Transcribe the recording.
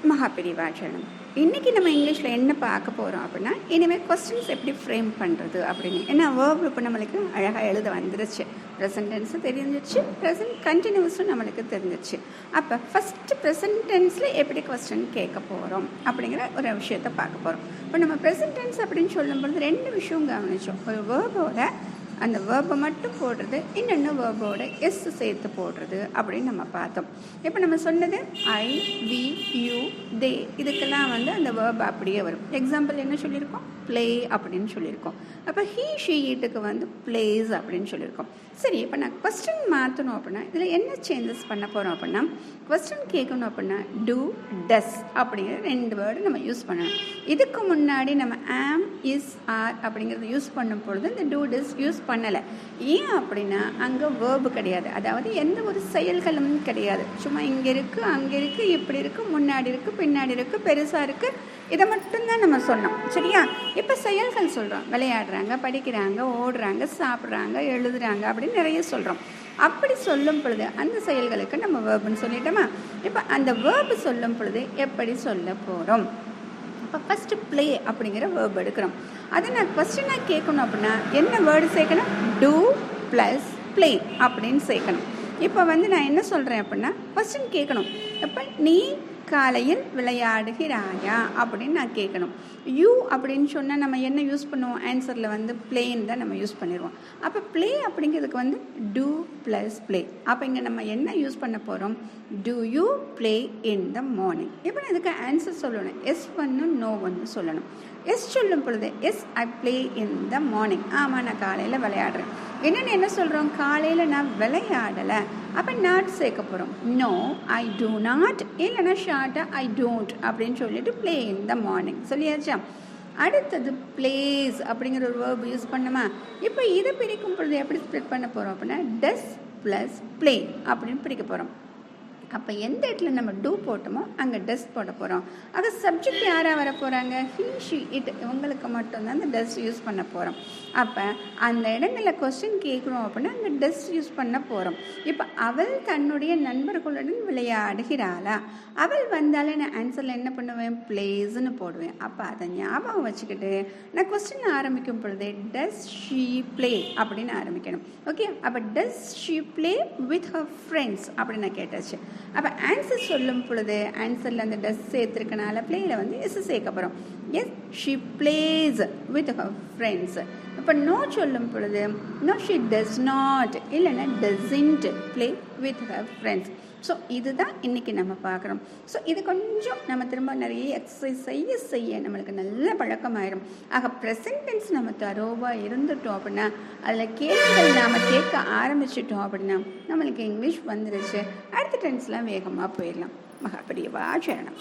மகாபெரிவாச்சரணம். இன்றைக்கி நம்ம இங்கிலீஷில் என்ன பார்க்க போகிறோம் அப்படின்னா, இனிமேல் கொஸ்டின்ஸ் எப்படி ஃப்ரேம் பண்ணுறது அப்படின்னு. ஏன்னா வேர்ப் இப்போ நம்மளுக்கு அழகாக எழுத வந்துருச்சு. ப்ரெசன்ட் டென்ஸும் தெரிஞ்சிச்சு, ப்ரெசன்ட் கண்டினியூஸும் நம்மளுக்கு தெரிஞ்சிச்சு. அப்போ ஃபஸ்ட்டு ப்ரெசன்ட் டென்ஸில் எப்படி கொஸ்டின் கேட்க போகிறோம் அப்படிங்கிற ஒரு விஷயத்தை பார்க்க போகிறோம். இப்போ நம்ம ப்ரெசன்ட் டென்ஸ் அப்படின்னு சொல்லும்பொழுது ரெண்டு விஷயம் கவனித்தோம். ஒரு வேர்போட அந்த வேர்பை மட்டும் போடுறது, இன்னொன்று வேர்போட எஸ் சேர்த்து போடுறது அப்படின்னு நம்ம பார்த்தோம். இப்போ நம்ம சொன்னது ஐ, வி, யூ, தே, இதுக்கெல்லாம் அந்த வேர்ப் அப்படியே வரும். எக்ஸாம்பிள் என்ன சொல்லியிருக்கோம்? ப்ளே அப்படின்னு சொல்லியிருக்கோம். அப்போ ஹீ, ஷீ, இட்டுக்கு ப்ளேஸ் அப்படின்னு சொல்லியிருக்கோம். சரி, இப்போ நான் கொஸ்டின் மாற்றணும் அப்படின்னா இதில் என்ன சேஞ்சஸ் பண்ண போகிறோம் அப்படின்னா, கொஸ்டின் கேட்கணும் அப்படின்னா டூ, டஸ் அப்படிங்கிற ரெண்டு வேர்டு நம்ம யூஸ் பண்ணணும். இதுக்கு முன்னாடி நம்ம ஆம், இஸ், ஆர் அப்படிங்கிறத யூஸ் பண்ணும் பொழுது இந்த டூ, டஸ் யூஸ் பண்ணலை. ஏன் அப்படின்னா அங்கே வேர்பு கிடையாது, அதாவது எந்த ஒரு செயல்களும் கிடையாது. சும்மா இங்கே இருக்குது, அங்கே இருக்குது, இப்படி இருக்குது, முன்னாடி இருக்குது, பின்னாடி இருக்குது, பெருசாக இருக்குது, இதை மட்டும்தான் நம்ம சொன்னோம். சரியா? இப்போ செயல்கள் சொல்கிறோம். விளையாடுறாங்க, படிக்கிறாங்க, ஓடுறாங்க, சாப்பிட்றாங்க, எழுதுறாங்க அப்படின்னு நிறைய சொல்கிறோம். அப்படி சொல்லும் பொழுது அந்த செயல்களுக்கு நம்ம வேர்புன்னு சொல்லிட்டோமா? இப்போ அந்த வேர்பு சொல்லும் பொழுது எப்படி சொல்ல போகிறோம்? இப்போ ஃபஸ்ட்டு ப்ளே அப்படிங்கிற வேர்ப் எடுக்கிறோம். அதை நான் கொஸ்டினாக கேட்கணும் அப்படின்னா என்ன வேர்டு சேர்க்கணும்? டூ ப்ளஸ் ப்ளே அப்படின்னு சேர்க்கணும். இப்போ நான் என்ன சொல்கிறேன் அப்படின்னா கொஸ்டின் கேட்கணும். இப்போ நீ காலையில் விளையாடுகிறாயா அப்படின்னு நான் கேட்கணும். யூ அப்படின்னு சொன்னால் நம்ம என்ன யூஸ் பண்ணுவோம்? ஆன்சரில் ப்ளேன்னு தான் நம்ம யூஸ் பண்ணிடுவோம். அப்போ ப்ளே அப்படிங்கிறதுக்கு டூ ப்ளஸ் ப்ளே. அப்போ இங்கே நம்ம என்ன யூஸ் பண்ண போகிறோம்? Do you play in the morning. இப்போ நான் இதுக்கு ஆன்சர் சொல்லணும். எஸ் ஒன்று, நோ ஒன்று சொல்லணும். எஸ் சொல்லும் பொழுது yes I play in the morning. ஆமாம், நான் காலையில் விளையாடுறேன். என்னென்னு என்ன சொல்கிறோம்? காலையில் நான் விளையாடலை. அப்போ நாட் சேர்க்க போகிறோம். நோ, ஐ டூ நாட், இல்லைன்னா ஷார்ட்டாக ஐ டோன்ட் அப்படின்னு சொல்லிட்டு ப்ளே இன் த மார்னிங் சொல்லியாச்சா? அடுத்தது ப்ளேஸ் அப்படிங்கிற ஒரு வேர்ப் யூஸ் பண்ணுமா? இப்போ இதை பிரிக்கும் பொழுது எப்படி ஸ்ப்ளிட் பண்ண போகிறோம் அப்படின்னா டஸ் ப்ளஸ் ப்ளே அப்படின்னு பிரிக்க போகிறோம். அப்போ எந்த இடத்துல நம்ம டூ போட்டோமோ அங்கே டஸ் போட போகிறோம். ஆக சப்ஜெக்ட் யாராக வர போகிறாங்க? ஹீ, ஷீ, இட், இவங்களுக்கு மட்டும்தான் அந்த டஸ் யூஸ் பண்ண போகிறோம். அப்போ அந்த இடங்களில் கொஸ்டின் கேட்குறோம் அப்படின்னா அங்கே டஸ் யூஸ் பண்ண போகிறோம். இப்போ அவள் தன்னுடைய நண்பர்களுடன் விளையாடுகிறாளா? அவள் வந்தாலே நான் ஆன்சரில் என்ன பண்ணுவேன்? ப்ளேஸ்ன்னு போடுவேன். அப்போ அதை ஞாபகம் வச்சுக்கிட்டு நான் கொஸ்டின் ஆரம்பிக்கும் பொழுதே டஸ் ஷீ ப்ளே அப்படின்னு ஆரம்பிக்கணும். ஓகே, அப்போ does she play with her friends அப்படின்னு நான் கேட்டாச்சு. அப்போ ஆன்சர் சொல்லும் பொழுது ஆன்சரில் அந்த டஸ் சேர்த்துருக்கனால பிளேயில் எஸ் சேர்க்க போகிறோம். Yes she plays with her friends. இப்போ நோ சொல்லும் பொழுது நோ ஷி டஸ் நாட், இல்லைன்னா doesn't play with her friends. So இதுதான் இன்றைக்கி நம்ம பார்க்குறோம். ஸோ இது கொஞ்சம் நம்ம திரும்ப நிறைய எக்ஸசைஸ் செய்ய நம்மளுக்கு நல்ல பழக்கமாயிடும். ஆக ப்ரெசன்ட் டென்ஸ் நம்ம தரோவாக இருந்துட்டோம் அப்படின்னா, அதில் கேள்விகள் நாம் கேட்க ஆரம்பிச்சிட்டோம் அப்படின்னா நம்மளுக்கு இங்கிலீஷ் வந்துருச்சு. அடுத்த டென்ஸ்லாம் வேகமாக போயிடலாம். மகாபெரிவாச்சரணம்.